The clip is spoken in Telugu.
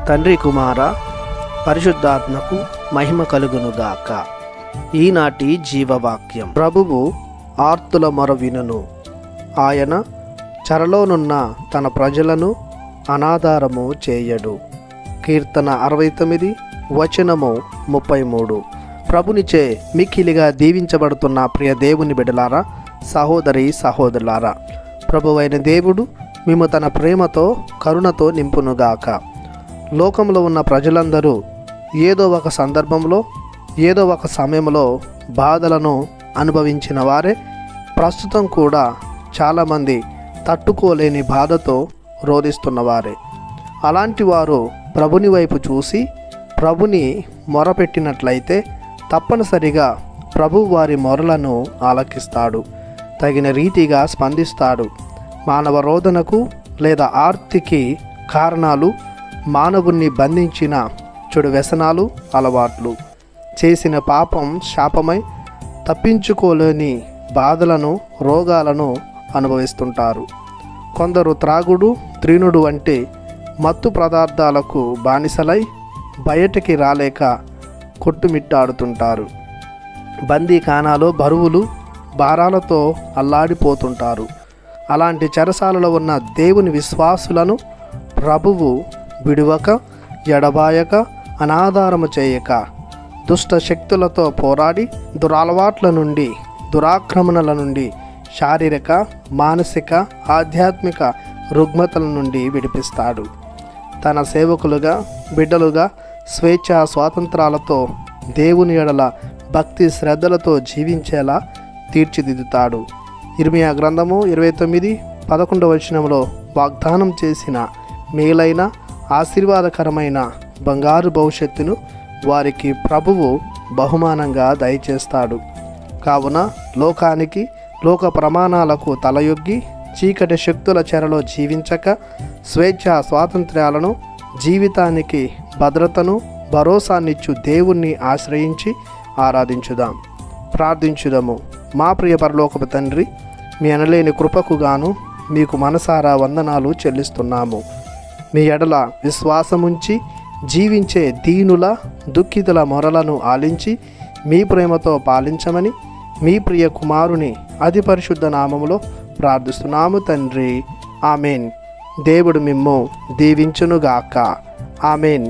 తండ్రి కుమార పరిశుద్ధాత్మకు మహిమ కలుగునుగాక. ఈనాటి జీవవాక్యం. ప్రభువు ఆర్తుల మొర వినును, ఆయన చెరలోనున్న తన ప్రజలను అనాధారము చేయడు. కీర్తన 69 వచనము 33. ప్రభునిచే మిక్కిలిగా దీవించబడుతున్న ప్రియ దేవుని బిడ్డలారా, సహోదరి సహోదరులారా, ప్రభువైన దేవుడు మేము తన ప్రేమతో కరుణతో నింపునుగాక. లోకంలో ఉన్న ప్రజలందరూ ఏదో ఒక సందర్భంలో ఏదో ఒక సమయంలో బాధలను అనుభవించిన వారే. ప్రస్తుతం కూడా చాలామంది తట్టుకోలేని బాధతో రోధిస్తున్నవారే. అలాంటి వారు ప్రభుని వైపు చూసి ప్రభుని మొరపెట్టినట్లయితే తప్పనిసరిగా ప్రభు వారి మొరలను ఆలకిస్తాడు, తగిన రీతిగా స్పందిస్తాడు. మానవ రోదనకు లేదా ఆర్తికి కారణాలు మానవుణ్ణి బంధించిన చెడు వ్యసనాలు, అలవాట్లు, చేసిన పాపం శాపమై తప్పించుకోలేని బాధలను, రోగాలను అనుభవిస్తుంటారు. కొందరు త్రాగుడు, త్రీనుడు వంటి మత్తు పదార్థాలకు బానిసలై బయటికి రాలేక కొట్టుమిట్టాడుతుంటారు. బందీఖానాలో బరువులు, భారాలతో అల్లాడిపోతుంటారు. అలాంటి చెరసాలలో ఉన్న దేవుని విశ్వాసులను ప్రభువు విడువక, ఎడబాయక, అనాధారము చేయక, దుష్ట శక్తులతో పోరాడి దురలవాట్ల నుండి, దురాక్రమణల నుండి, శారీరక, మానసిక, ఆధ్యాత్మిక రుగ్మతల నుండి విడిపిస్తాడు. తన సేవకులుగా, బిడ్డలుగా స్వేచ్ఛా స్వాతంత్రాలతో దేవుని ఎడల భక్తి శ్రద్ధలతో జీవించేలా తీర్చిదిద్దుతాడు. ఇర్మియా గ్రంథము 29:11 వచనంలో వాగ్దానం చేసిన మేలైన ఆశీర్వాదకరమైన బంగారు భవిష్యత్తును వారికి ప్రభువు బహుమానంగా దయచేస్తాడు. కావున లోకానికి, లోక ప్రమాణాలకు తలయొగ్గి చీకటి శక్తుల చెరలో జీవించక స్వేచ్ఛా స్వాతంత్ర్యాలను, జీవితానికి భద్రతను, భరోసానిచ్చు దేవుణ్ణి ఆశ్రయించి ఆరాధించుదాం. ప్రార్థించుదాము. మా ప్రియ పరలోకపు తండ్రి, మీ అనలేని కృపకు గాను మీకు మనసారా వందనాలు చెల్లిస్తున్నాము. మీ ఎడల విశ్వాసముంచి జీవించే దీనుల, దుఃఖితుల మొరలను ఆలించి మీ ప్రేమతో పాలించమని మీ ప్రియ కుమారుని అతి పరిశుద్ధ నామములో ప్రార్థిస్తున్నాము తండ్రి. ఆమెన్. దేవుడు మిమ్ము దీవించునుగాక. ఆమెన్.